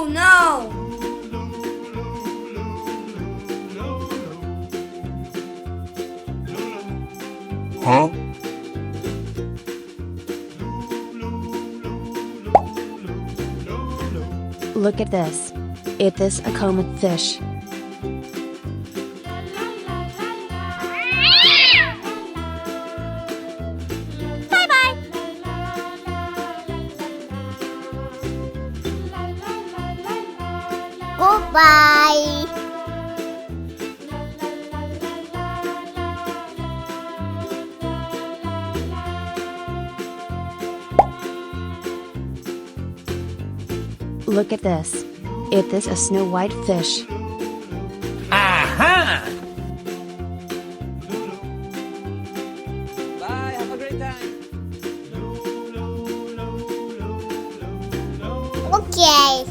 Oh no! Huh? Look at this. It is a common fish. Goodbye. Look at this. It is a snow white fish. Aha! Bye, have a great time. Okay.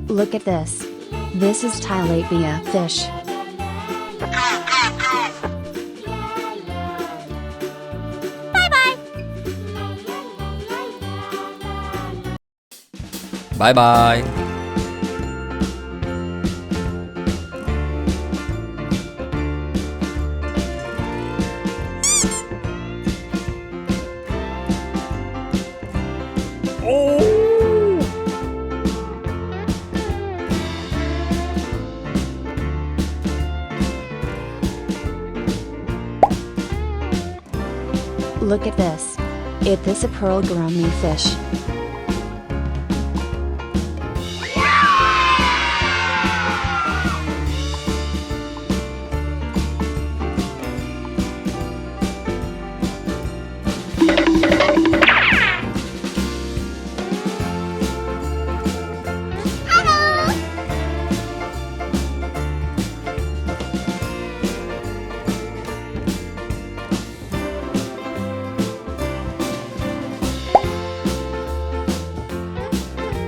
Look at this. This is tilapia fish. Bye bye. Look at this. It is a pearl gourami fish.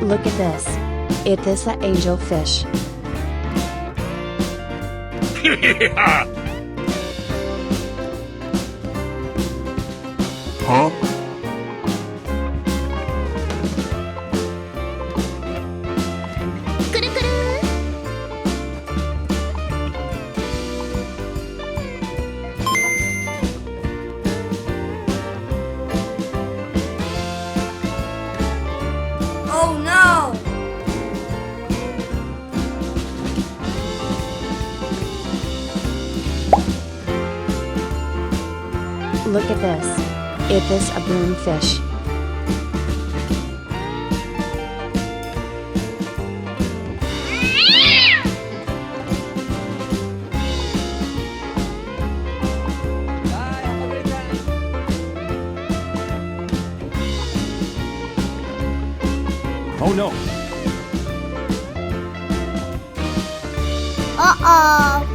Look at this. It is an angel fish. Huh? Oh no! Look at this. It is a broom fish. Bye, have a great time. Oh no. Uh-oh.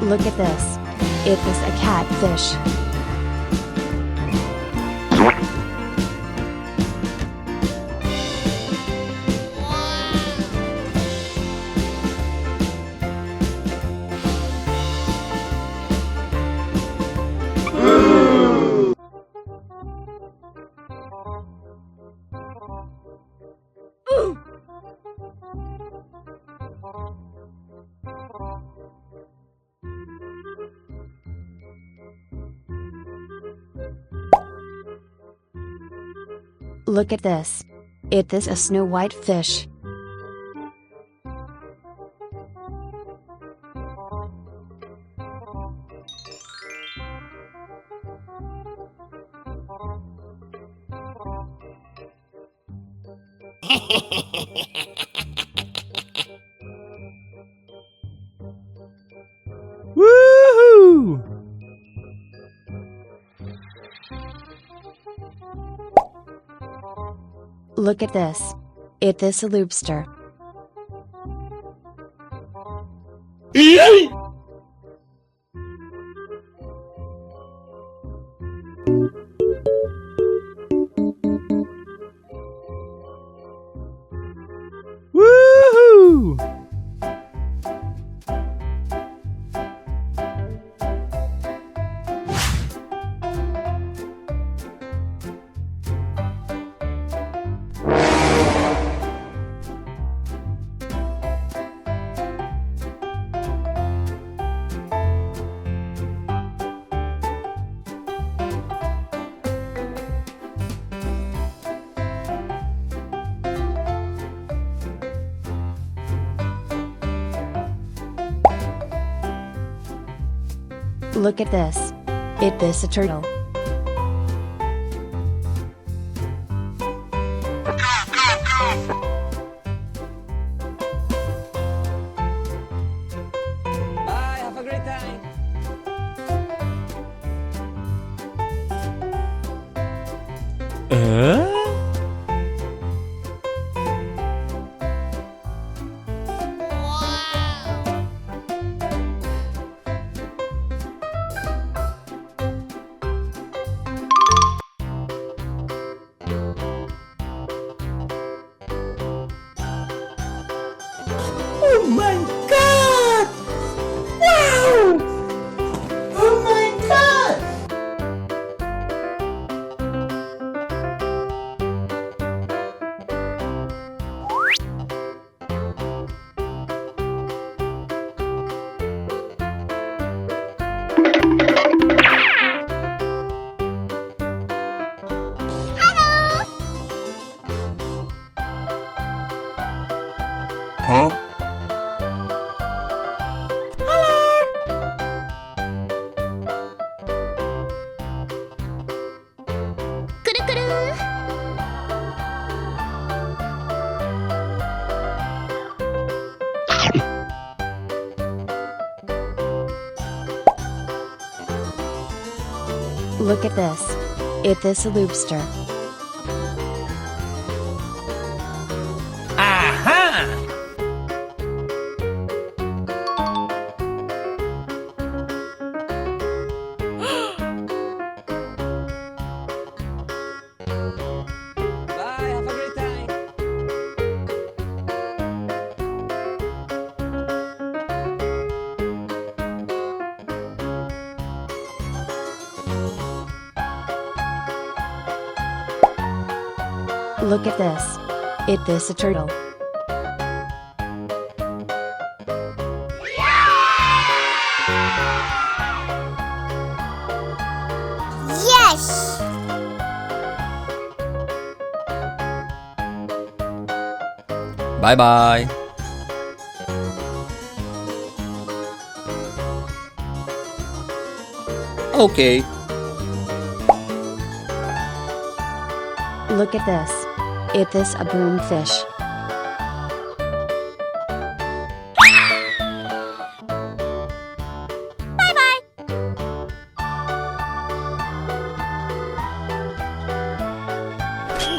Look at this. It is a catfish. Look at this. It is a snow white fish. Woohoo! Look at this. It is a lobster. Look at this. Is this a turtle? Bye, have a great time. Oh my god! Wow! Oh my god! Huh? Look at this. Is this a lobster? Aha! Bye, have a great time. Look at this. Is this a turtle? Yes! Bye bye. Okay. Look at this. Is this a broomfish?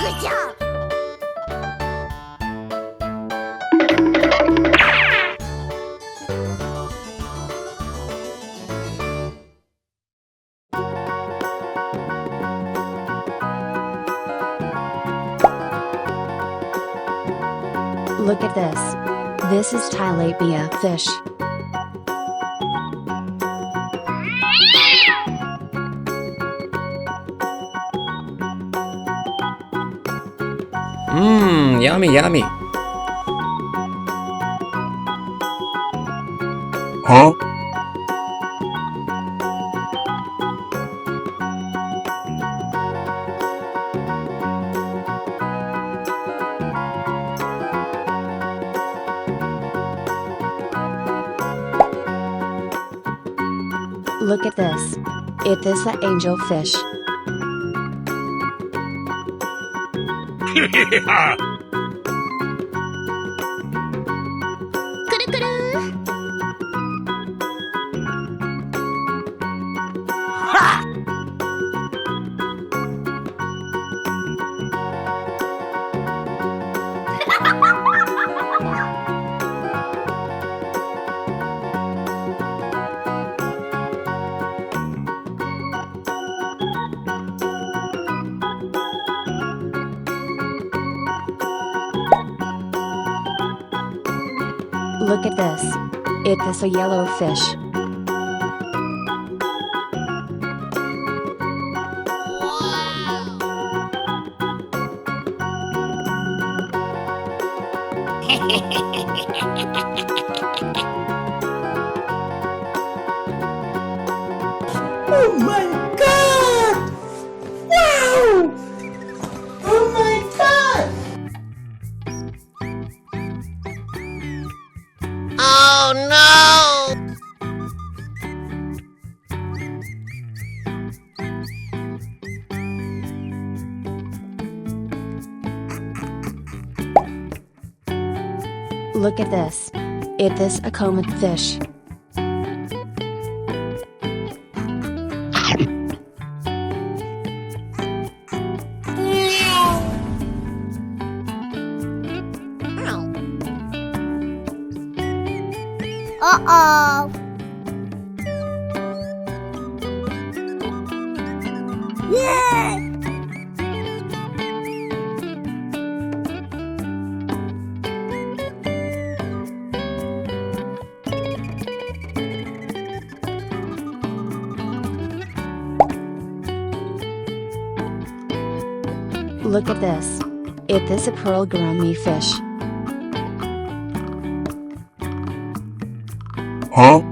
Good job! Look at this. This is tilapia fish. Mmm, yummy, yummy. Huh? Look at this. Is this an angelfish? Look at this. Is this a yellow fish? Oh my god! Wow! Oh my god! Oh no! Look at this. Is this a common fish? Uh-oh. Yeah! Look at this. Is this a pearl gourami fish? Huh?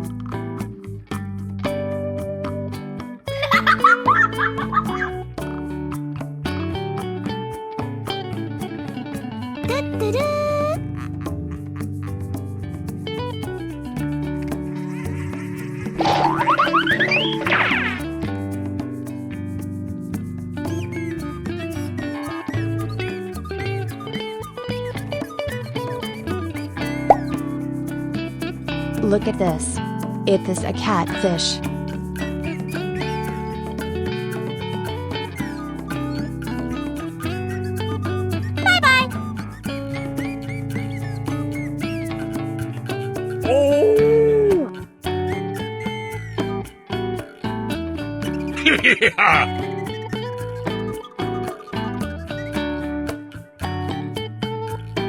Look at this. Is this a catfish?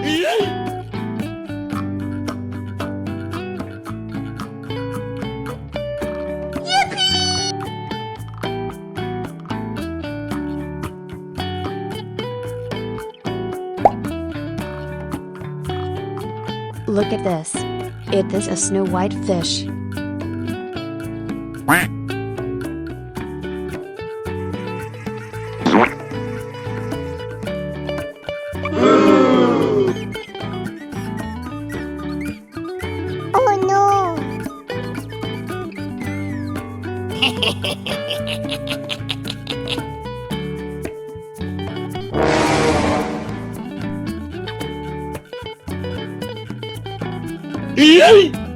Yeah! Look at this. Is this a snow white fish? Oh no! Yeah!